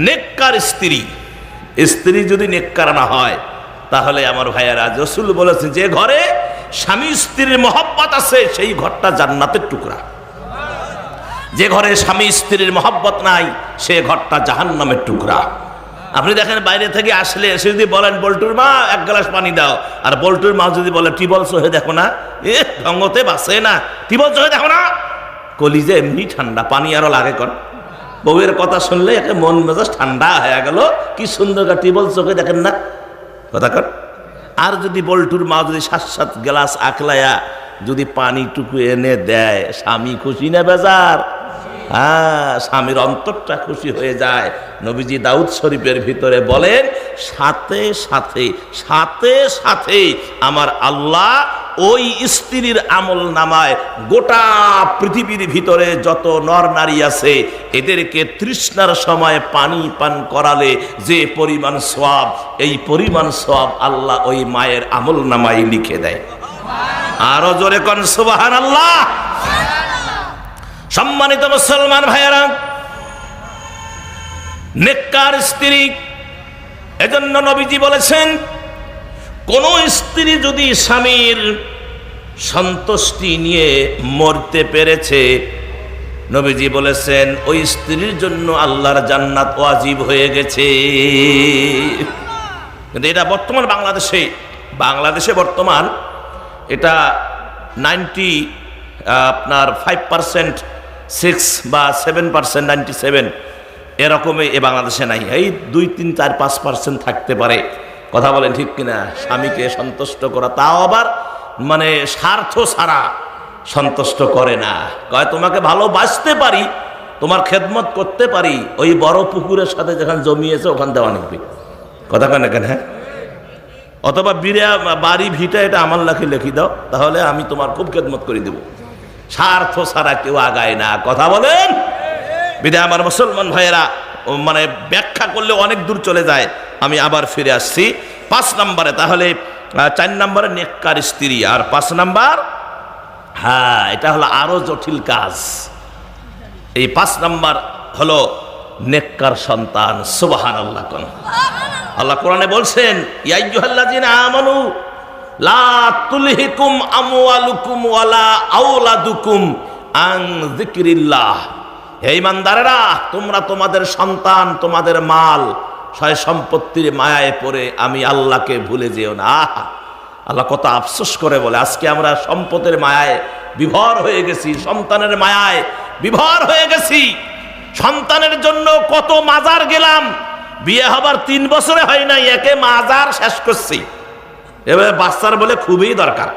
নেককার স্ত্রী, স্ত্রী যদি নেককার না হয় তাহলে আমার ভাইয়েরা, রাসূল বলেছেন যে ঘরে স্বামী স্ত্রীর মহব্বত আছে সেই ঘরটা জান্নাতের টুকরা। যে ঘরে স্বামী স্ত্রীর মহব্বত নাই সে ঘরটা জাহান্নামের টুকরা। আপনি দেখেন বাইরে থেকে আসলে এসে যদি বলেন বল্টুর মা এক গ্লাস পানি দাও, আর বল্টুর মা যদি বলে টিবল সহে দেখো না, ঢঙ্গতে বাসে না, টিবল সহে দেখো না, কলিজে এমনি ঠান্ডা, পানি আরো লাগে কর। বউয়ের কথা শুনলে একে মন মেজাজ ঠান্ডা হয়ে গেল, কি সুন্দর টিবল চোখে দেখেন না কথা কর। আর যদি বল্টুর মা যদি 7-7 গ্লাস আকলায়া যদি পানিটুকু এনে দেয়, স্বামী খুশি না বেজার? হ্যাঁ, স্বামীর অন্তরটা খুশি হয়ে যায়। নবীজি দাউদ শরীফের ভিতরে বলেন, সাথে সাথে সাথে সাথে আমার আল্লাহ ওই স্ত্রীর আমল নামায় গোটা পৃথিবীর ভিতরে যত নর নারী আছে এদেরকে তৃষ্ণার সময় পানি পান করালে যে পরিমাণ সওয়াব, এই পরিমাণ সওয়াব আল্লাহ ওই মায়ের আমল নামায় লিখে দেয়। আরো জোরে কোন সুবহানাল্লাহ। সম্মানিত মুসলমান ভাইয়েরা, নেককার স্ত্রী, এজন্য নবীজি বলেছেন কোন স্ত্রী যদি স্বামীর সন্তুষ্টি নিয়ে মরতে পেরেছে, নবীজি বলেছেন ওই স্ত্রীর জন্য আল্লাহর জান্নাত ওয়াজিব হয়ে গেছে। কিন্তু এটা বর্তমান বাংলাদেশে বর্তমান এটা 95% 6 বা 7%, 97 এরকমই এ বাংলাদেশে নাই। এই 2, 3, 4, 5% থাকতে পারে। কথা বলেন ঠিক কিনা? স্বামীকে সন্তুষ্ট করা, তাও আবার মানে স্বার্থ ছাড়া সন্তুষ্ট করে না। কয় তোমাকে ভালোবাসতে পারি, তোমার খেদমত করতে পারি, ওই বড় পুকুরের সাথে যেখানে জমিয়েছে ওখান দেওয়া নিবে। কথা কেন কেন? হ্যাঁ, অথবা বাড়ি ভিটা এটা আমার লাখে লিখি দাও, তাহলে আমি তোমার খুব খেদমত করে দেব। স্বার্থ ছাড়া কেউ আগায় না। কথা বলেন। বিধায় আমার মুসলমান ভাইয়েরা, মানে ব্যাখ্যা করলে অনেক দূর চলে যায়। আমি আবার ফিরে আসছি 5 নম্বরে। তাহলে 4 নম্বরে নেককার স্ত্রী, আর 5 নম্বর, হ্যাঁ এটা হলো আরো জটিল কাজ। এই 5 নম্বর হলো নেককার সন্তান। সুবহানাল্লাহ। কোন আল্লাহ কোরআনে বলছেন, ইয়া আইয়ুহাল্লাযিনা আমানু লা তুলহিকুম আমওয়ালুকুম ওয়ালা আওলাদুকুম আন যিকরিল্লাহ। হে ঈমানদারেরা, তোমরা তোমাদের সন্তান, তোমাদের মাল, সয় সম্পত্তির মায়ায় পড়ে আমি আল্লাহকে ভুলে যেও না। আল্লাহ কত আফসোস করে বলে, আজকে আমরা সম্পদের মায়ায় বিভোর হয়ে গেছি, সন্তানের মায়ায় বিভোর হয়ে গেছি। সন্তানের জন্য কত মাজার গেলাম, বিয়ে হবার 3 বছরে হয় নাই, একে মাজার শেষ করছি। এবার বাচ্চার বলে খুবই দরকার,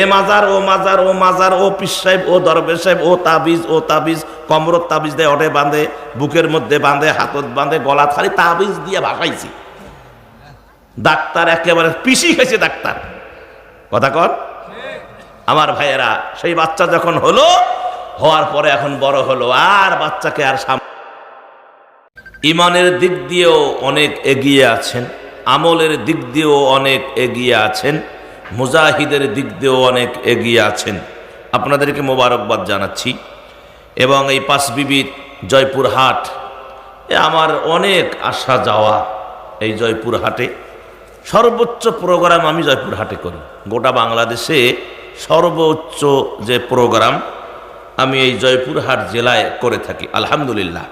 এ মাজার ও মাজার ও মাজার, ও পীর সাহেব ও দরবেশ সাহেব, ও তাবিজ, কমরত তাবিজ দেয়, ওঠে বাঁধে, বুকের মধ্যে বাঁধে, হাতত বাঁধে, গলা খালি তাবিজ দিয়ে ভাসাইছি। ডাক্তার একেবারে পিসি খাইছে ডাক্তার। কথা কর আমার ভাইয়েরা। সেই বাচ্চা যখন হওয়ার পরে এখন বড় হলো, আর বাচ্চাকে আর ইমানের দিক দিয়েও অনেক এগিয়ে আছেন, আমলের দিক দিয়েও অনেক এগিয়ে আছেন, মুজাহিদের দিক দিয়েও অনেক এগিয়ে আছেন। আপনাদেরকে মোবারকবাদ জানাচ্ছি। এবং এই 5 বিবির জয়পুরহাট, আমার অনেক আসা যাওয়া। এই জয়পুরহাটে সর্বোচ্চ প্রোগ্রাম আমি জয়পুরহাটে করি। গোটা বাংলাদেশে সর্বোচ্চ যে প্রোগ্রাম আমি এই জয়পুরহাট জেলায় করে থাকি, আলহামদুলিল্লাহ।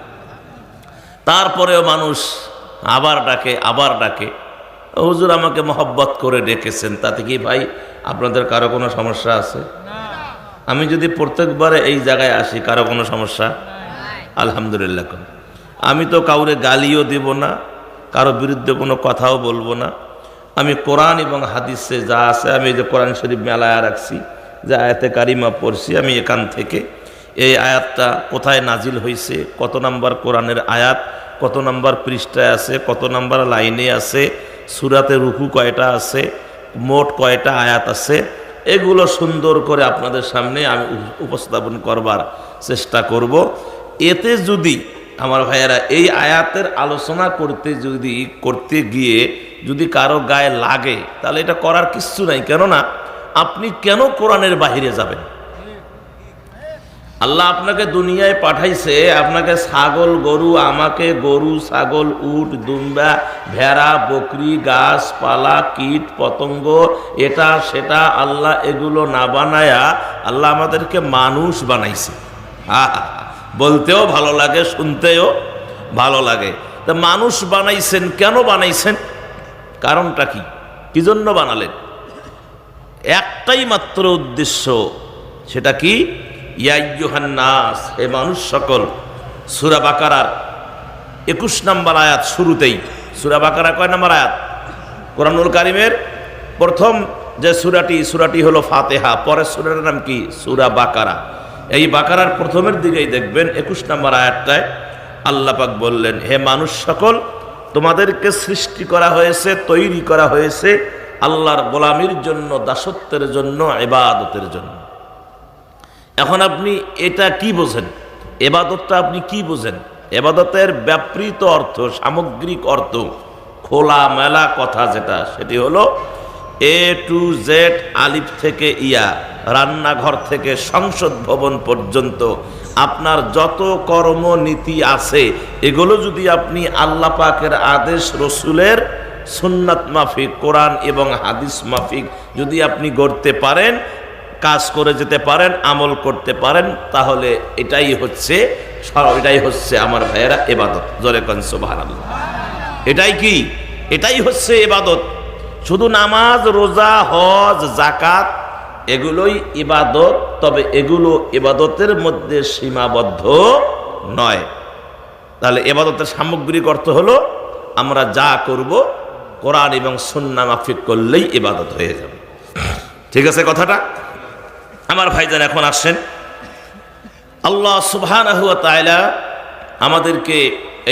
তারপরেও মানুষ আবার ডাকে, হুজুর আমাকে মহব্বত করে ডেকেছেন, তাতে কি ভাই আপনাদের কারো কোনো সমস্যা আছে? আমি যদি প্রত্যেকবারে এই জায়গায় আসি, কারো কোনো সমস্যা? আলহামদুলিল্লাহ। আমি তো কাউরে গালিও দেব না, কারো বিরুদ্ধে কোনো কথাও বলবো না। আমি কোরআন এবং হাদিসে যা আছে, আমি যে কোরআন শরীফ মেলায় রাখছি, যে আয়াতে কারিমা পড়ছি, আমি এখান থেকে এই আয়াতটা কোথায় নাজিল হয়েছে, কত নাম্বার কোরআনের আয়াত, কত নাম্বার পৃষ্ঠায় আছে, কত নাম্বার লাইনে আছে, সূরাতে রুকু কয়টা আছে, মোট কয়টা আয়াত আছে, এগুলো সুন্দর করে আপনাদের সামনে আমি উপস্থাপন করবার চেষ্টা করব। এতে যদি আমার ভাইয়েরা এই আয়াতের আলোচনা করতে গিয়ে যদি কারো গায়ে লাগে, তাহলে এটা করার কিচ্ছু নাই। কেননা আপনি কেন কোরআনের বাহিরে যাবেন? আল্লাহ আপনাকে দুনিয়ায় পাঠাইছে, আপনাকে ছাগল গরু, আমাকে গরু ছাগল উট দুম্বা ভেড়া বকরি গাছপালা কীট পতঙ্গ এটা সেটা আল্লাহ এগুলো না বানায়া আল্লাহ আমাদেরকে মানুষ বানাইছে। বলতেও ভালো লাগে, শুনতেও ভালো লাগে। তা মানুষ বানাইছেন, কেন বানাইছেন? কারণটা কি? কি জন্য বানালেন? একটাই মাত্র উদ্দেশ্য, সেটা কি? ইয়া আইয়ুহান নাস, হে মানুষ সকল। সূরা বাকারার 21 নম্বর আয়াত শুরুতেই। সূরা বাকারা কয় নম্বর আয়াত? কোরআনুল কারীমের প্রথম যে সূরাটি হলো ফাতিহা, পরের সূরার নাম কি? সূরা বাকারা। এই বাকারার প্রথমের দিকেই দেখবেন 21 নম্বর আয়াতটায় আল্লাহ পাক বললেন, হে মানুষ সকল, তোমাদেরকে সৃষ্টি করা হয়েছে, তৈরি করা হয়েছে আল্লাহর গোলামির জন্য, দাসত্বের জন্য, ইবাদতের জন্য। এখন আপনি এটা কি বোঝেন? ইবাদতটা আপনি কি বোঝেন? ইবাদতের ব্যাপৃত অর্থ, সামগ্রিক অর্থ, খোলা মেলা কথা যেটা, সেটি হলো এ টু জেড, আলিফ থেকে ইয়া, রান্নাঘর থেকে সংসদ ভবন পর্যন্ত আপনার যত কর্মনীতি আছে এগুলো যদি আপনি আল্লাহ পাকের আদেশ, রসুলের সুন্নাত মাফিক, কোরআন এবং হাদিস মাফিক যদি আপনি গড়তে পারেন, কাজ করে যেতে পারেন, আমল করতে পারেন, তাহলে এটাই হচ্ছে আমার ভাইয়েরা ইবাদত। জোরে কোন সুবহানাল্লাহ। এটাই কি? এটাই হচ্ছে ইবাদত। শুধু নামাজ, রোজা, হজ, যাকাত এগুলোই ইবাদত, তবে এগুলো ইবাদতের মধ্যে সীমাবদ্ধ নয়। তাহলে ইবাদতের সামগ্রিক অর্থ হলো আমরা যা করব কোরআন এবং সুন্নাহ মাফিক করলেই ইবাদত হয়ে যাবে। ঠিক আছে কথাটা? আমার ভাইজান, এখন আসেন, আল্লাহ সুবহানাহু ওয়া তাআলা আমাদেরকে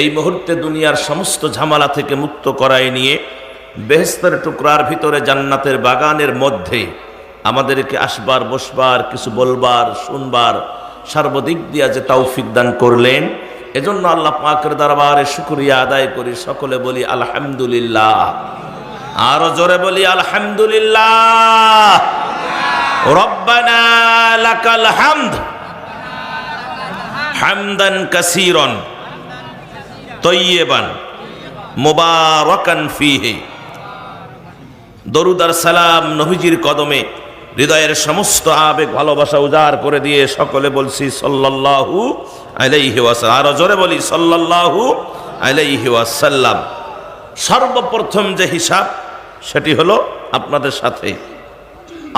এই মুহূর্তে দুনিয়ার সমস্ত ঝামেলা থেকে মুক্ত করায় নিয়ে বেহেশতের টুকরার ভিতরে, জান্নাতের বাগানের মধ্যে আমাদেরকে আসবার, বসবার, কিছু বলবার, শুনবার সর্বদিক দিয়া যে তৌফিক দান করলেন, এজন্য আল্লাহ পাকের দরবারে শুকরিয়া আদায় করি। সকলে বলি আলহামদুলিল্লাহ। আরো জোরে বলি আলহামদুলিল্লাহ। রব্বানা লাকাল হামদ হামদান কাসীরান তয়্যিবান মুবারাকান ফীহি। দরুদ আর সালাম নবীজির কদমে, হৃদয়ের সমস্ত আবেগ ভালোবাসা উজাড় করে দিয়ে সকলে বলছি সাল্লাল্লাহু আলাইহি ওয়াসাল্লাম। আরো জোরে বলি সাল্লাল্লাহু আলাইহি ওয়াসাল্লাম। সর্বপ্রথম যে হিসাব, সেটি হলো আপনাদের সাথে।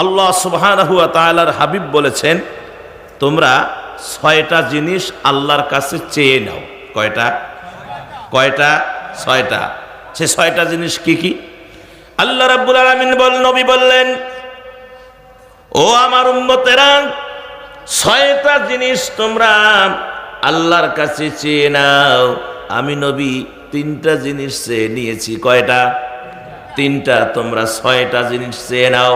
আল্লাহ সুবহানাহু ওয়া তাআলার হাবিব বলেছেন, তোমরা 6টা জিনিস আল্লাহর কাছে চেয়ে নাও। কয়টা? 6টা। সে 6টা জিনিস কি কি? আল্লাহ রাব্বুল আলামিন নবী বললেন, ও আমার উম্মতেরা, 6টা জিনিস তোমরা আল্লাহর কাছে চেয়ে নাও। আমি নবী 3টা জিনিস চেয়ে নিয়েছি। কয়টা? 3টা। তোমরা 6টা জিনিস চেয়ে নাও।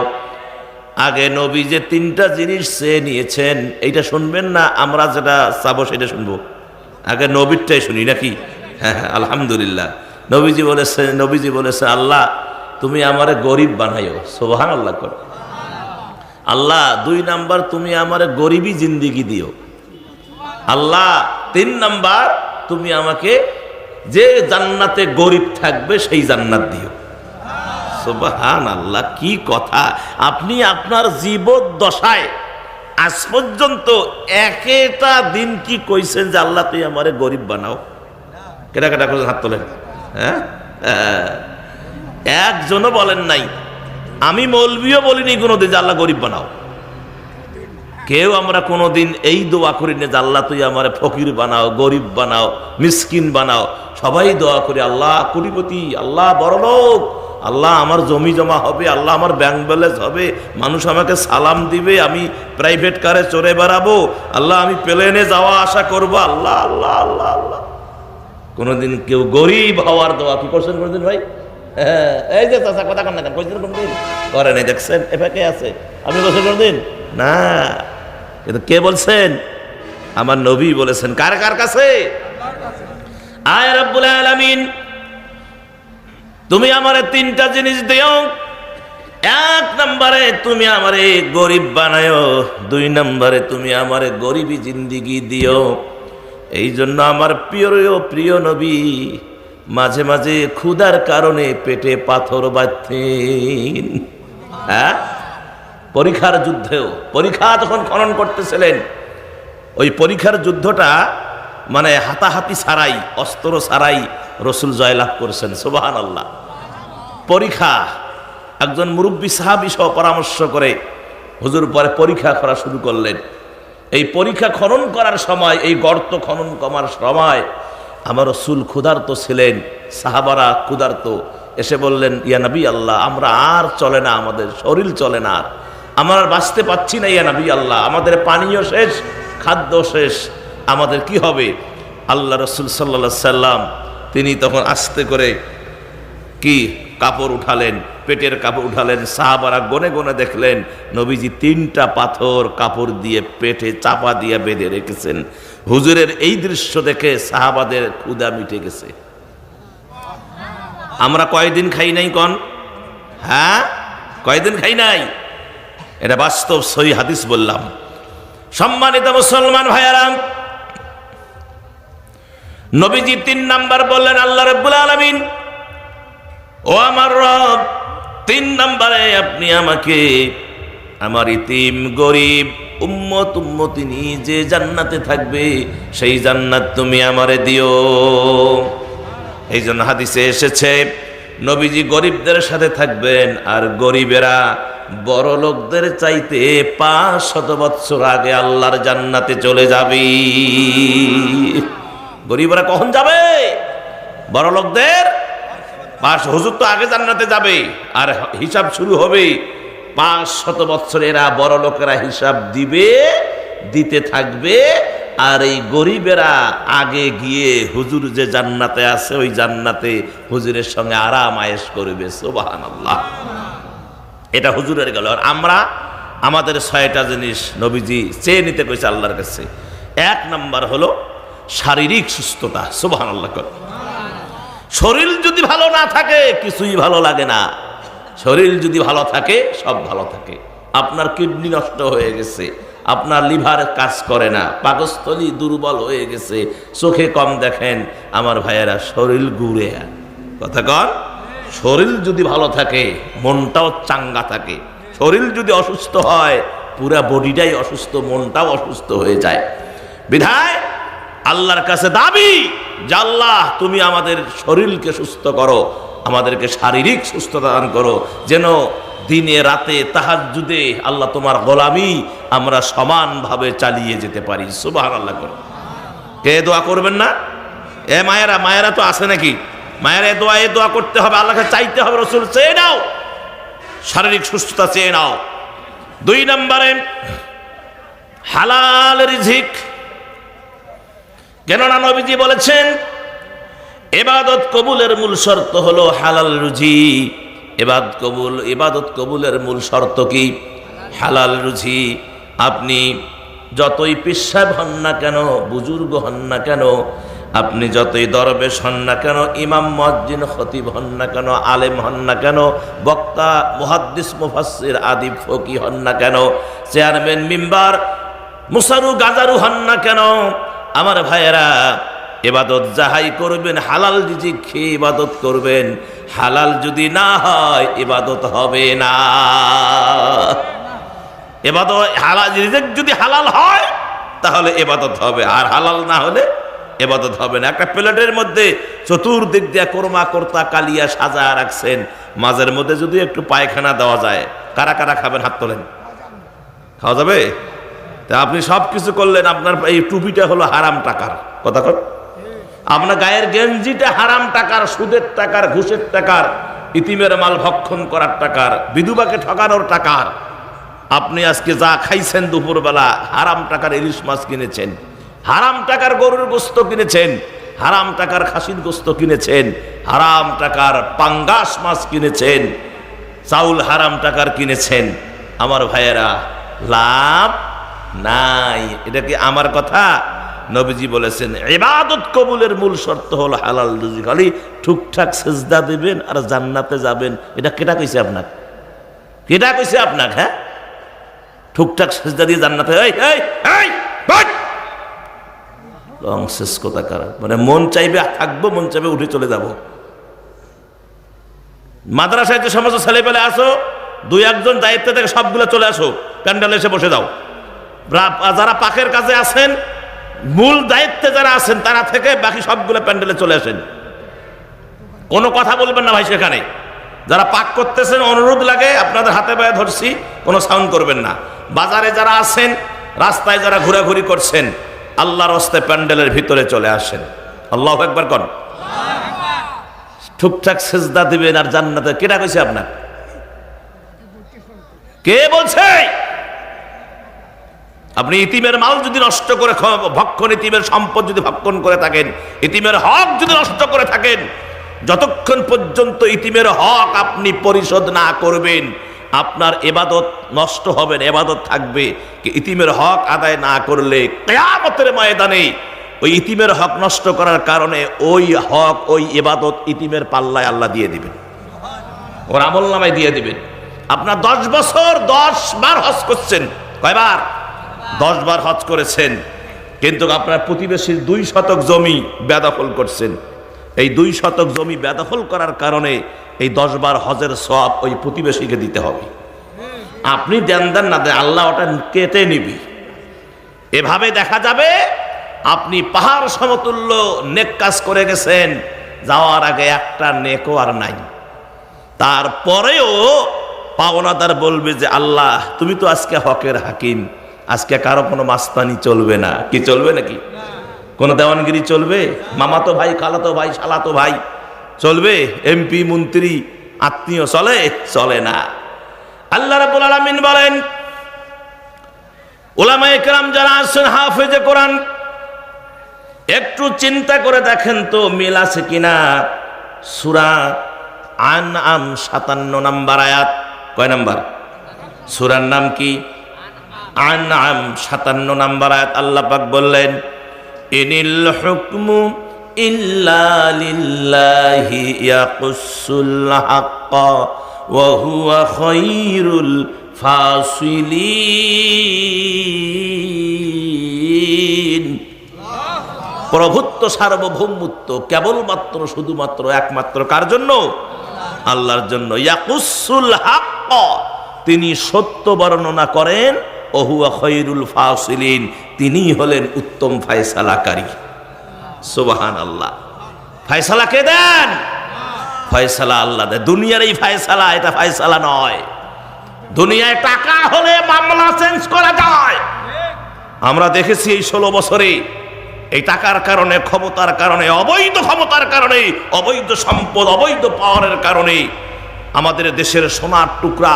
আগে নবী যে 3টা জিনিস চেয়ে নিয়েছেন, এইটা শুনবেন না, আমরা যেটা চাবো সেটা শুনবো? আগে নবীরটাই শুনি নাকি? হ্যাঁ, আলহামদুলিল্লাহ। নবীজি বলেছে, আল্লাহ তুমি আমারে গরিব বানাইও। সুবহানাল্লাহ করো। আল্লাহ 2 নাম্বার, তুমি আমারে গরিবই জিন্দিগি দিও। আল্লাহ 3 নাম্বার, তুমি আমাকে যে জান্নাতে গরিব থাকবে সেই জান্নাত দিও। সুবহানাল্লাহ, কি কথা! আপনি আপনার জীবদ্দশায় আজ পর্যন্ত একটা দিন কি কইছেন যে আল্লাহ তুই আমারে গরিব বানাও? কেটা কেটা করে হাত তোলেন। হ্যাঁ, একজনও বলেন নাই। আমি মৌলবিও বলিনি কোনোদিন যে আল্লাহ গরিব বানাও। কেউ আমরা কোনোদিন এই দোয়া করি না যে আল্লাহ তুই আমারে ফকির বানাও, গরিব বানাও, মিসকিন বানাও। সবাই দোয়া করি আল্লাহ কোটিপতি, আল্লাহ বড়লোক, আল্লাহ আমার জমি জমা হবে, আল্লাহ আমার ব্যাংক ব্যালেন্স হবে, মানুষ আমাকে সালাম দিবে, আমি প্রাইভেট কারে চড়ে বেড়াবো, আল্লাহ আমি প্লেনে যাওয়া আসা করবো, আল্লাহ আল্লাহ আল্লাহ আল্লাহ। কোনোদিন কেউ গরিব হওয়ার দোয়া কি করছেন কোনোদিন ভাই? হ্যাঁ, এই যে চাচা কথা কন না, কইছেন কোনদিন? করে নাই, দেখছেন এফাকে আছে। আমি বলছি কোনদিন না, কিন্তু কে বলছেন? আমার নবী বলেছেন। কার কাছে? আয় রব্বুল আলামিন, তুমি আমারে 3টা জিনিস দিও। এক নম্বরে তুমি আমারে গরিব বানায়ো, দুই নম্বরে তুমি আমারে গরিবী জিন্দিগি দিও। এই জন্য আমার প্রিয় নবী মাঝে মাঝে ক্ষুধার কারণে পেটে পাথর বাঁধতেন। হ্যাঁ, পরীক্ষার যুদ্ধেও, পরীক্ষা যখন খনন করতেছিলেন, ওই পরীক্ষার যুদ্ধটা মানে হাতাহাতি ছাড়াই, অস্ত্র ছাড়াই রসুল জয়লাভ করছেন। সুবহানাল্লাহ। পরীক্ষা, একজন মুরব্বী সাহাবী সহ পরামর্শ করে হুজুর পরে পরীক্ষা করা শুরু করলেন। এই পরীক্ষা খনন করার সময়, এই গর্ত খনন করার সময় আমার রসুল ক্ষুধার্ত ছিলেন, সাহাবারা ক্ষুধার্ত। এসে বললেন, ইয়া নবী আল্লাহ, আমরা আর চলে না, আমাদের শরীর চলে না, আমরা আর বাঁচতে পারছি না ইয়া নবী আল্লাহ, আমাদের পানীয় শেষ, খাদ্য শেষ, আমাদের কি হবে? আল্লাহ রসুল সাল্লাল্লাহু আলাইহি সাল্লাম তিনি তখন আস্তে করে কি কাপড় উঠালেন, পেটের কাপড় উঠালেন। সাহাবারা গনে গনে দেখলেন নবীজি 3টা পাথর কাপড় দিয়ে পেটে চাপা দিয়ে বেঁধে রেখেছেন। হুজুরের এই দৃশ্য দেখে সাহাবাদের ক্ষুধা মিটে গেছে। আমরা কয়দিন খাই নাই কোন? হ্যাঁ, কয়দিন খাই নাই? এটা বাস্তব সহি হাদিস বললাম। সম্মানিত মুসলমান ভাইয়ারা, নবীজি 3 নাম্বার বললেন, আল্লাহ রাব্বুল আলামিন, ও আমার রব, 3 নম্বরে আপনি আমাকে আমার ইতিম গরিব উম্মতি যে জান্নাতে থাকবে সেই জান্নাত তুমি আমারে দিও। এই জন্য হাদিসে এসেছে নবীজি গরিবদের সাথে থাকবেন, আর গরিবেরা বড় লোকদের চাইতে 500 বছর আগে আল্লাহর জান্নাতে চলে যাবে। গরিবরা কখন যাবে? বড় লোকদের হুজুর তো আগে জান্নাতে যাবে, আর হিসাব শুরু হবে 500 বছর। এরা বড় লোকেরা হিসাব দিতে থাকবে, আর এই গরিবেরা আগে গিয়ে হুজুর যে জান্নাতে আছে ওই জান্নাতে হুজুরের সঙ্গে আরাম আয়েশ করবে। সুবহানাল্লাহ। এটা হুজুরের গেল। আর আমরা আমাদের 6টা জিনিস নবীজি চেয়ে নিতে কইছে আল্লাহর কাছে। 1 নাম্বার হলো শারীরিক সুস্থতা। সুবহানাল্লাহ। শরীর যদি ভালো না থাকে কিছুই ভালো লাগে না। শরীর যদি ভালো থাকে সব ভালো থাকে। আপনার কিডনি নষ্ট হয়ে গেছে, আপনার লিভার কাজ করে না, পাকস্থলী দুর্বল হয়ে গেছে, চোখে কম দেখেন, আমার ভাইয়েরা শরীর ঘুরে। কথা কন, শরীর যদি ভালো থাকে মনটাও চাঙ্গা থাকে। শরীর যদি অসুস্থ হয় পুরা বডিটাই অসুস্থ, মনটাও অসুস্থ হয়ে যায়। বিধায় আল্লাহর কাছে দাবি যে আল্লাহ তুমি আমাদের শরীরকে সুস্থ করো, আমাদেরকে শারীরিক সুস্থতা দান করো, যেন দিনে রাতে তাহাজ্জুদে আল্লাহ তোমার গোলামি আমরা সমানভাবে চালিয়ে যেতে পারি। সুবহানাল্লাহ। করো। কে দোয়া করবেন না? এ মায়েরা তো আছে নাকি? মায়েরা এ দোয়া করতে হবে, আল্লাহকে চাইতে হবে। রসুল চেয়ে নাও, শারীরিক সুস্থতা চেয়ে নাও। 2 নম্বরে হালাল রিজিক। কেননা নবীজি বলেছেন ইবাদত কবুলের মূল শর্ত হলো হালাল রুজি। ইবাদত কবুলের মূল শর্ত কি? হালাল রুজি। আপনি যতই পিসাব হন না কেন, বুজুর্গ হন না কেন, আপনি যতই দরবেশ হন না কেন, ইমাম মুয়াজ্জিন খতিব হন না কেন, আলেম হন না কেন, বক্তা মুহাদ্দিস মুফাসসির আদিব ফকি হন না কেন, চেয়ারম্যান মিম্বার মুসারু গাজারু হন না কেন, আমার ভাইয়েরা ইবাদত যাহাই করবেন হালাল রিজিক খেয়ে ইবাদত করবেন। হালাল যদি না হয় ইবাদত হবে না। ইবাদত হালাল রিজিক যদি হালাল হয় তাহলে ইবাদত হবে, আর হালাল না হলে ইবাদত হবে না। একটা প্লেটের মধ্যে চতুর্দিক দিয়ে কোরমা কর্তা কালিয়া সাজা রাখছেন, মাঝের মধ্যে যদি একটু পায়খানা দেওয়া যায়, কারা কারা খাবেন? হাত তোলেন। খাওয়া যাবে? তা আপনি সব কিছু করলেন, আপনার এই টুপিটা হলো হারাম টাকার। কথা কর। আপনার গায়ের গেঞ্জিটা হারাম টাকার, সুদের টাকার, ঘুষের টাকার, ইতিমের মাল ভক্ষণ করার টাকার, বিধবাকে ঠকানোর টাকার। আপনি আজকে যা খাইছেন দুপুরবেলা, হারাম টাকার ইলিশ মাছ কিনেছেন, হারাম টাকার গরুর গোস্ত কিনেছেন, হারাম টাকার খাসির গোস্ত কিনেছেন, হারাম টাকার পাঙ্গাস মাছ কিনেছেন, চাউল হারাম টাকার কিনেছেন। আমার ভাইয়েরা লাভ নাই। এটা কি আমার কথা? নবীজি বলেছেন ইবাদত কবুলের মূল শর্ত হলো হালাল রুজি। খালি ঠিকঠাক সিজদা দিবেন আর জান্নাতে যাবেন। এটা কেটা কইছে আপনার? কেটা কইছে আপনাকে? হ্যাঁ, ঠুকঠাক সেজদা দিয়ে জান্নাতে লং শেষ কথা কারা, মানে মন চাইবে থাকবো, মন চাইবে উঠে চলে যাব। মাদ্রাসায় যে সমস্ত ছেলে পেলে আসো, দুই একজন দায়িত্ব থেকে সবগুলো চলে আসো, প্যান্ডেলে এসে বসে যাও। যারা পাকের কাজে আছেন, মূল দায়িত্বে যারা আছেন, তারা থেকে বাকি সবগুলো প্যান্ডেলে চলে আসেন। কোনো কথা বলবেন না ভাই সেখানে। যারা পাক করতেছেন, অনুরোধ লাগে, আপনাদের হাতে পায়ে ধরছি, কোনো সাউন্ড করবেন না। বাজারে যারা আছেন, রাস্তায় যারা ঘোরাঘুরি করছেন, আল্লাহর হস্তে প্যান্ডেলের ভিতরে চলে আসেন। আল্লাহু আকবার কর। ঠিকঠাক সেজদা দিবেন আর জান্নাতে। কেটা কইছে আপনার? কে বলছে? আপনি ইতিমের মাল যদি নষ্ট করে ভক্ষণ, ইতিমের সম্পদ যদি ভক্ষণ করে থাকেন, ইতিমের হক যদি নষ্ট করে থাকেন, যতক্ষণ পর্যন্ত ইতিমের হক আপনি পরিশোধ না করবেন, আপনার ইবাদত নষ্ট হবে, ইবাদত থাকবে। ইতিমের হক আদায় না করলে কিয়ামতের ময়দানে ওই ইতিমের হক নষ্ট করার কারণে ওই হক, ওই ইবাদত ইতিমের পাল্লায় আল্লাহ দিয়ে দিবেন, ওর আমলনামায় দিয়ে দিবেন। আপনার 10 বছর 10 বার হজ করছেন, কয়বার? 10 বার হজ করেছেন, কিন্তু আপনার প্রতিবেশীর 2 শতক জমি বেদখল করছেন। এই 2 শতক জমি বেদখল করার কারণে এই 10 বার হজের সওয়াব ওই প্রতিবেশীকে দিতে হবে। আপনি দেন না দেন, আল্লাহ ওটা কেটে নিবি। এভাবে দেখা যাবে আপনি পাহাড় সমতুল্য নেক কাজ করে গেছেন, যাওয়ার আগে একটা নেকও আর নাই। তারপরেও পাওনাদার বলবে যে আল্লাহ তুমি তো আজকে হকের হাকিম, আজকে কারো কোনো মাস্তানি চলবে না। কি চলবে নাকি? কোন দেওয়ানগিরি চলবে? মামাতো ভাই, খালাতো ভাই, শালাতো ভাই চলবে? এমপি, মন্ত্রী, আত্মীয় চলে? চলে না। আল্লাহ রাব্বুল আলামিন বলেন, উলামায়ে কেরাম যারা আছেন, হাফেজে কোরআন, একটু চিন্তা করে দেখেন তো মিল আছে কিনা। সূরা আনআম 57 নম্বর আয়াত। কয় নাম্বার? সূরার নাম কি? আনআম 57 নম্বর আয়াত। আল্লাহ পাক বললেন, ইনিল হুকমু ইল্লা লিল্লাহি ইয়াকুসুল হাক্কা ওয়া হুয়া খায়রুল ফাসিলিন। প্রভুত্ব, সার্বভৌমত্ব কেবলমাত্র, শুধুমাত্র, একমাত্র কার জন্য? আল্লাহর জন্য। ইয়াকুসুল হাক্কা, তিনি সত্য বর্ণনা করেন। ওয়া হুয়া খায়রুল ফাসিলিন, তিনি হলেন উত্তম ফয়সালাকারী। সুবহানাল্লাহ। ফয়সালা কে দেন? ফয়সালা আল্লাহ দেন। দুনিয়ার এই ফয়সালা, এটা ফয়সালা নয়। দুনিয়ায় টাকা হলে মামলা চেঞ্জ করা যায়। আমরা দেখেছি এই 16 বছরে এই টাকার কারণে, ক্ষমতার কারণে, অবৈধ ক্ষমতার কারণে, অবৈধ সম্পদ, অবৈধ পাওয়ারের কারণে আমাদের দেশের সোনার টুকরা,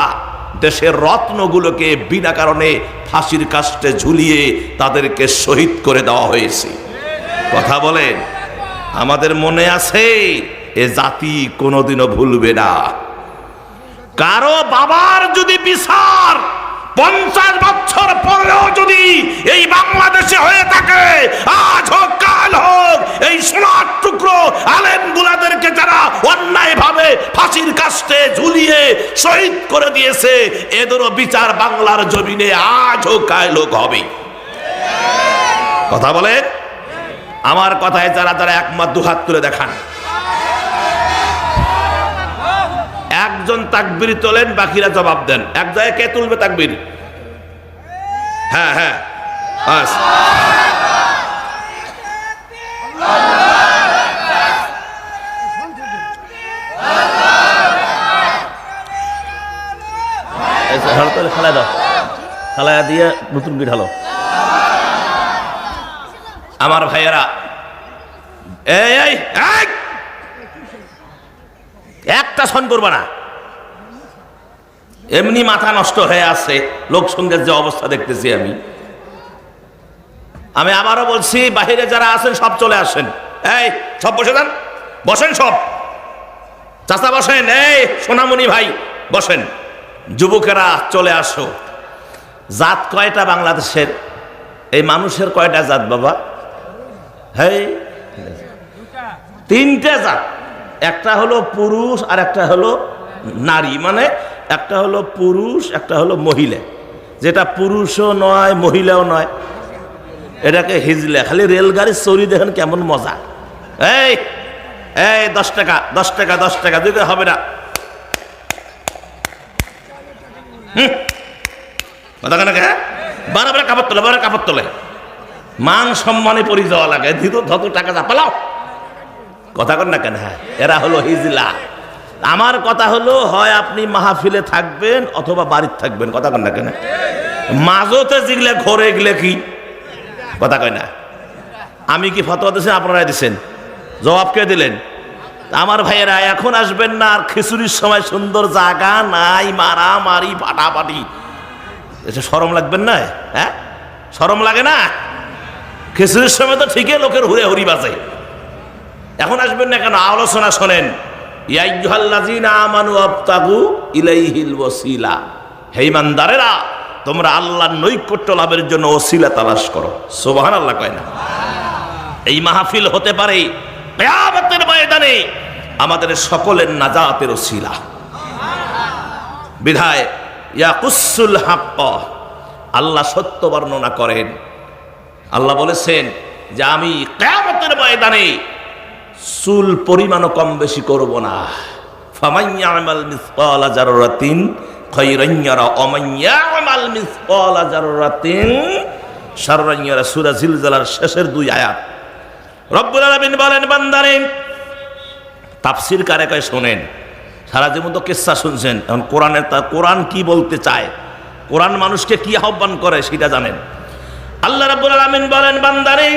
দেশের রত্নগুলোকে বিনা কারণে ফাঁসির কাস্টে ঝুলিয়ে তাদেরকে শহীদ করে দেওয়া হয়েছে। কথা বলেন, আমাদের মনে আছে? এ জাতি কোনোদিনও ভুলবে না। কারো বাবার যদি বিচার 50 বছর পরেও যদি এই বাংলাদেশে হয়ে থাকে, আজ হোক কাল হোক, এই সোনার টুকরো আলেম গুলাদেরকে যারা অন্যায় ভাবে ফাঁসির কাস্টে ঝুলিয়ে শহীদ করে দিয়েছে, এদেরও বিচার বাংলার জমিনে আজ হোক কাল হোক হবে। কথা বলেন। আমার কথায় যারা যারা একমত দুহাত তুলে দেখান। একজন তাকবীর তোলেন, বাকিরা জবাব দেন। এক জায়গায় কে তুলবে তাকবীর? হ্যাঁ হ্যাঁ, খেলা দাও, খেলা দিয়ে নতুন বিট হলো। আমার ভাইয়েরা, এই একটা শোন করবা না। এমনি মাথা নষ্ট হয়ে আছে লোকসংগীতের যে অবস্থা দেখতেছি আমি আবারও বলছি, বাহিরে যারা আছেন সব চলে আসেন। এই সব বসে যান, বসেন সব। চাচা বসেন, এই সোনামণি ভাই বসেন, যুবকেরা চলে আসো। জাত কয়টা বাংলাদেশের? এই মানুষের কয়টা জাত বাবা? হ্যাঁ, 3টে জাত। একটা হলো পুরুষ আর একটা হলো নারী, মানে একটা হলো পুরুষ, একটা হলো মহিলা। যেটা পুরুষও নয় মহিলাও নয়, এটাকে হিজলা। খালি রেলগাড়ির চড়ি দেখেন কেমন মজা। এই এই 10 টাকা 10 টাকা 10 টাকা দিতে হবে না, কথা কেন? বারবার কাপড় তোলে, বারবার কাপড় তোলে, মান সম্মানে পরি যাওয়া লাগে। ধত টাকা যা পালাও, কথা কন না কেন? হ্যাঁ, এরা হলো হিজলা। আমার কথা হলো, হয় আপনি মাহফিলে থাকবেন অথবা বাড়িতে থাকবেন, কথা কন না কেন? মাঝতে যেগুলো ঘরে গেলে কি, কথা কয় না? আমি কি ফতোয়া দিয়েছেন, আপনারা দিচ্ছেন? জবাব কে দিলেন? আমার ভাইয়েরা, এখন আসবেন না আর খিচুড়ির সময় সুন্দর জায়গা নাই, মারামারি ফাটাফাটি, এটা শরম লাগবেন না? হ্যাঁ, শরম লাগে না? খিচুড়ির সময় তো ঠিকই লোকের হুড়ে হুড়ি বাজে। এখন আসবেন না কেন? আলোচনা শোনেন। ইয়া আইয়ুহাল্লাযীনা আমানু আবতাগু ইলাইহিল ওয়াসিলা, হে ঈমানদারেরা, তোমরা আল্লাহর নৈকট্য লাভের জন্য ওসিলা তালাশ করো। সুবহানাল্লাহ কয় না? এই মাহফিল হতে পারে কিয়ামতের ময়দানে আমাদের সকলের নাজাতের ওসিলা। বিধায় ইয়াকুসুল হাক্ক, আল্লাহ সত্য বর্ণনা করেন। আল্লাহ বলেছেন যে আমি কিয়ামতের ময়দানে চুল পরিমাণও কম বেশি করব না। ফামান ইয়ামাল মিসকালা যাররাতিন খায়রান ইয়ারা ওয়া মান ইয়ামাল মিসকালা যাররাতিন শাররান ইয়ারা। সূরা জিলজালার শেষের 2 আয়াত রব্বুল আলামিন বলেন, বান্দারে, তাফসীর কারে কয় শোনেন। সারা জীবন তো কিসসা শুনছেন, এখন কোরআন কি বলতে চায়, কোরআন মানুষকে কি আহ্বান করে সেটা জানেন। আল্লাহ রাব্বুল আলামিন বলেন, বান্দারে,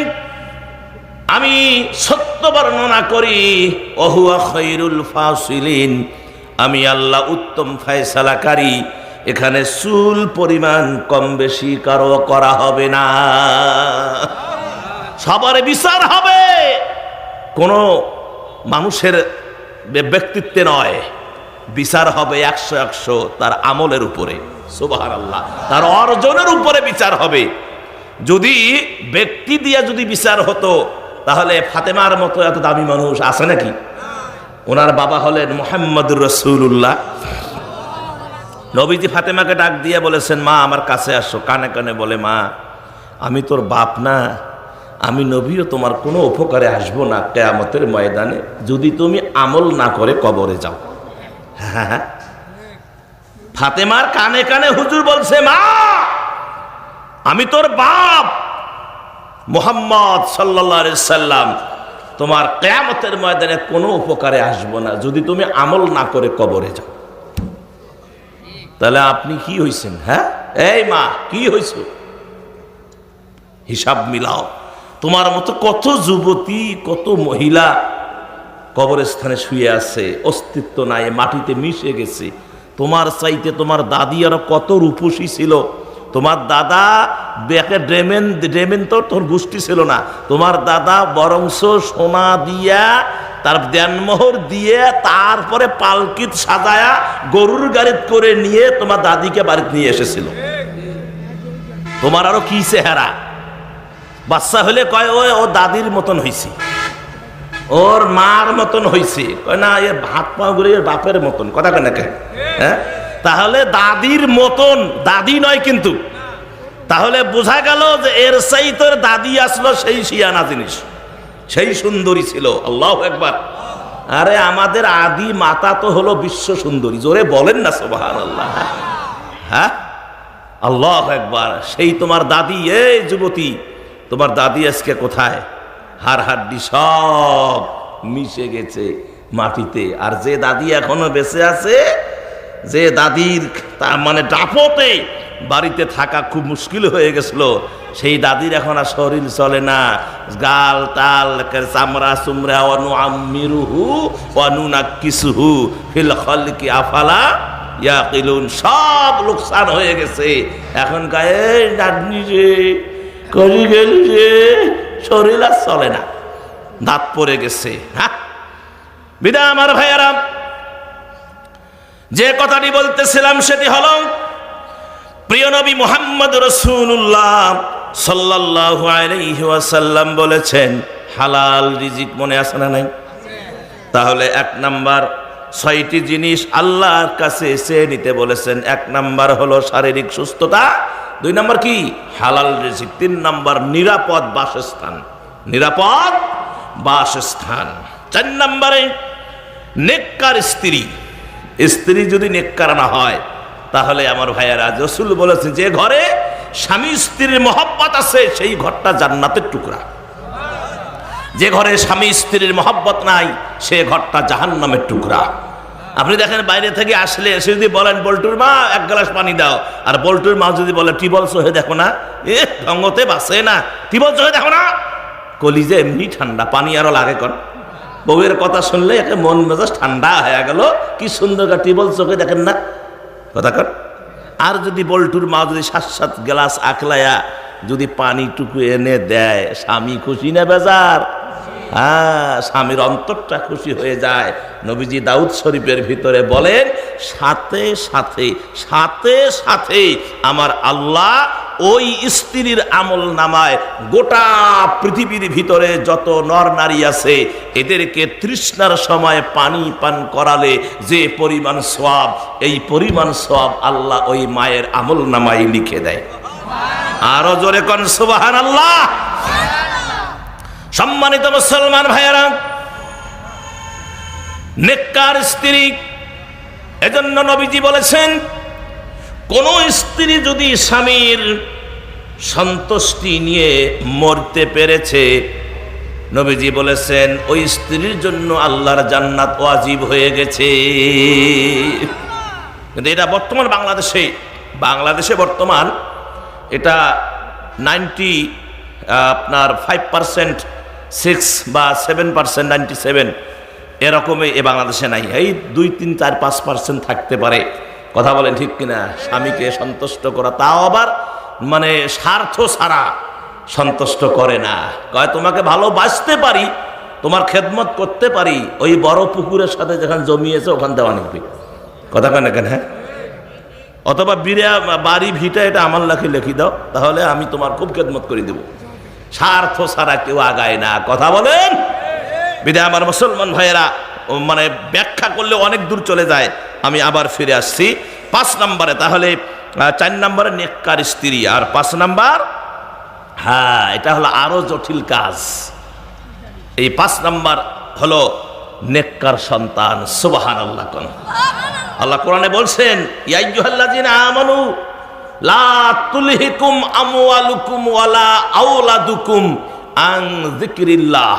আমি সত্য বর্ণনা করি, ওহুয়া খায়রুল ফাসিলিন, আমি আল্লাহ উত্তম ফয়সালাকারী। এখানে চুল পরিমাণ কম বেশি কারো করা হবে না, সবার বিচার হবে। কোনো মানুষের ব্যক্তিত্বে নয়, বিচার হবে 100 তার আমলের উপরে। সুবহানাল্লাহ, তার অর্জনের উপরে বিচার হবে। যদি ব্যক্তি দিয়ে যদি বিচার হতো, তাহলে ফাতেমার মতো এত দামি মানুষ আছে নাকি? ওনার বাবা হলেন মুহাম্মদুর রাসূলুল্লাহ। নবীজি ফাতেমাকে ডাক দিয়ে বলেছেন, মা আমার কাছে আসো। কানে কানে বলে, মা আমি তোর বাপ না, আমি নবীও তোমার কোনো উপকারে আসবো না কিয়ামতের ময়দানে যদি তুমি আমল না করে কবরে যাও। হ্যাঁ, ফাতেমার কানে কানে হুজুর বলছে, মা আমি তোর বাপ মুহাম্মদ সাল্লাল্লাহু আলাইহি সাল্লাম, তোমার কিয়ামতের ময়দানে কোনো উপকারে আসবো না যদি তুমি আমল না করে কবরে যাও। তাহলে আপনি কি হইছেন? হ্যাঁ, এই মা কি হইছো? হিসাব মিলাও। তোমার মতো কত যুবতী, কত মহিলা কবরস্থানে শুয়ে আছে, অস্তিত্ব নাই, মাটিতে মিশে গেছে। তোমার চাইতে তোমার দাদি আরো কত রূপসী ছিল। তোমার দাদা দেখে ড্রেমেন তো তোর গোষ্ঠী ছিল না। তোমার দাদা বরংস সোনা দিয়া, তার দেনমোহর দিয়ে, তারপরে পালকিত সাজায়া গরুর গাড়িত করে নিয়ে তোমার দাদিকে বাড়িতে নিয়ে এসেছিল। তোমার আরো কি চেহারা! বাচ্চা হলে কয় ও দাদির মতন হয়েছে, ওর মার মতন হয়েছে, কয় না এর হাত পা গুলো এর বাপের মতন, কথা কয় না? হ্যাঁ, তাহলে দাদির মতন, দাদি নয় কিন্তু। তাহলে বোঝা গেল যে এর চাইতে দাদি আসলো সেই শিয়ানা জিনিস, সেই সুন্দরী ছিল। আল্লাহু আকবার। আরে আমাদের আদি মাতা তো হলো বিশ্ব সুন্দরী, জোরে বলেন না সুবহানাল্লাহ। হ্যাঁ, আল্লাহু আকবার। সেই তোমার দাদি, এই যুবতী, তোমার দাদি আজকে কোথায়? হাড় হাড্ডি সব মিশে গেছে মাটিতে। আর যে দাদি এখনো বেঁচে আছে, যে দাদির তার মানে ডাপতে বাড়িতে থাকা খুব মুশকিল হয়ে গেছিল, সেই দাদির এখন আর শরীর চলে না। গাল টাল চামড়া চুমড়া অনুআমিরুহু ওয়ানুনাক্কিসুহু ফিল খালকি আফালা ইয়াকিলুন, সব লোকসান হয়ে গেছে। এখন গায়ে নাতনি রে করি গেলি রে, শরীর আর চলে না, দাঁত পড়ে গেছে। হ্যাঁ, বিদায় আমার ভাইয়ারা, যে কথাটি বলতেছিলাম সেটি হলো, প্রিয় নবী মুহাম্মদ রাসূলুল্লাহ সাল্লাল্লাহু আলাইহি ওয়াসাল্লাম বলেছেন, হালাল রিজিক মনে আছে না নাই? তাহলে 1 নাম্বার ছয়টি জিনিস আল্লাহর কাছে চেয়ে নিতে বলেছেন। 1 নাম্বার হলো শারীরিক সুস্থতা, 2 নাম্বার কি হালাল রিজিক, 3 নাম্বার নিরাপদ বাসস্থান, নিরাপদ বাসস্থান। 4 নাম্বারে নেককার স্ত্রী। স্ত্রী যদি নেককার না হয় তাহলে আমার ভাইয়েরা, রাসূল বলেছেন যে ঘরে স্বামী স্ত্রীর মহব্বত আছে সেই ঘরটা জান্নাতের টুকরা। যে ঘরে স্বামী স্ত্রীর মহব্বত নাই সে ঘরটা জাহান্নামের টুকরা। আপনি দেখেন বাইরে থেকে আসলে এসে যদি বলেন বল্টুর মা 1 গ্লাস পানি দাও, আর বল্টুর মা যদি বলে টিবল চোখে দেখো না, ঢঙ্গতে বাসে না, টিবল চোখে দেখো না, কলিজে এমনি ঠান্ডা, পানি আরো লাগে কর। বউয়ের কথা শুনলে একে মন মেজাজ ঠান্ডা হয়ে গেল, কি সুন্দর টিবল চোখে দেখেন না, কথা কর। আর যদি বল্টুর মা যদি 7 গ্লাস আকলায়া যদি পানিটুকু এনে দেয়, স্বামী খুশি না বেজার? হ্যাঁ, স্বামীর অন্তরটা খুশি হয়ে যায়। নবীজি দাউদ শরীফের ভিতরে বলেন, সাথে সাথে সাথে সাথে আমার আল্লাহ ওই স্ত্রীর আমল নামায় গোটা পৃথিবীর ভিতরে যত নর নারী আছে এদেরকে তৃষ্ণার সময় পানি পান করালে যে পরিমাণ সওয়াব, এই পরিমাণ সওয়াব আল্লাহ ওই মায়ের আমল নামায় লিখে দেয়। আরো জোরে কোন সুবহানাল্লাহ। সম্মানিত মুসলমান ভাইয়েরা, নেককার স্ত্রী, এজন্য নবীজি বলেছেন কোন স্ত্রী যদি স্বামীর সন্তুষ্টি নিয়ে মরতে পেরেছে, নবীজি বলেছেন ওই স্ত্রীর জন্য আল্লাহর জান্নাত ওয়াজিব হয়ে গেছে। কিন্তু এটা বর্তমান বাংলাদেশে বর্তমান এটা 5% 6 বা 7%, 97 এরকমই এ বাংলাদেশে নাই। এই 2, 3, 4, 5% থাকতে পারে, কথা বলেন ঠিক কিনা। স্বামীকে সন্তুষ্ট করা, তাও আবার মানে স্বার্থ ছাড়া সন্তুষ্ট করে না, কয় তোমাকে ভালোবাসতে পারি, তোমার খেদমত করতে পারি, ওই বড় পুকুরের সাথে যেখানে জমিয়েছে ওখান দেওয়া নিবি, কথা কেন কেন, হ্যাঁ, অথবা বাড়ি ভিটা এটা আমার লেখি দাও, তাহলে আমি তোমার খুব খেদমত করে দেব। স্বার্থ ছাড়া কেউ আগায় না, কথা বলেন। বিধায় আমার মুসলমান ভাইয়েরা, মানে ব্যাখ্যা করলে অনেক দূর চলে যায়, আমি আবার ফিরে আসছি 5 নম্বরে। তাহলে 4 নম্বরে নেককার স্ত্রী, আর 5 নম্বর, হ্যাঁ এটা হলো আরো জটিল কাজ। এই 5 নম্বর হলো নেককার সন্তান। সুবহানাল্লাহ কোন। আল্লাহ কোরআনে বলছেন, ইয়া আইয়ুহাল্লাযিনা আমানু লা তুলহিকুম আমওয়ালুকুম ওয়ালা আওলাদুকুম আন যিকরিল্লাহ।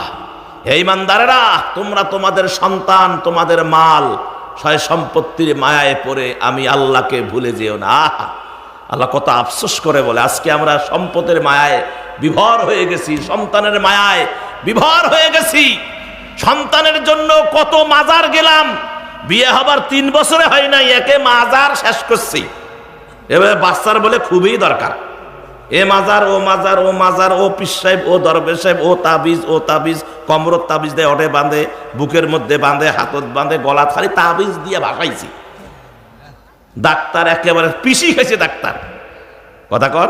হে ঈমানদারেরা, তোমরা তোমাদের সন্তান, তোমাদের মাল, সয় সম্পত্তির মায়ায় পড়ে আমি আল্লাহকে ভুলে যেও না। আল্লাহ কত আফসোস করে বলে, আজকে আমরা সম্পদের মায়ায় বিভোর হয়ে গেছি, সন্তানের মায়ায় বিভোর হয়ে গেছি। সন্তানের জন্য কত মাজার গেলাম, বিয়ে হবার 3 বছরে হয় নাই, একে মাজার শেষ করছি। এবারে বাচ্চার বলে খুবই দরকার, এ মাজার ও মাজার ও মাজার, ও পীর সাহেব ও দরবেশ সাহেব, ও তাবিজ, কমরত তাবিজ দেয়, ওঠে বাঁধে, বুকের মধ্যে বাঁধে, হাতত বাঁধে, গলা খালি তাবিজ দিয়ে ভাসাইছি। ডাক্তার একেবারে পিসি খেয়েছে ডাক্তার, কথা কর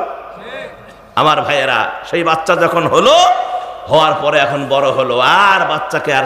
আমার ভাইয়েরা। সেই বাচ্চা যখন হওয়ার পরে এখন বড় হলো, আর বাচ্চাকে আর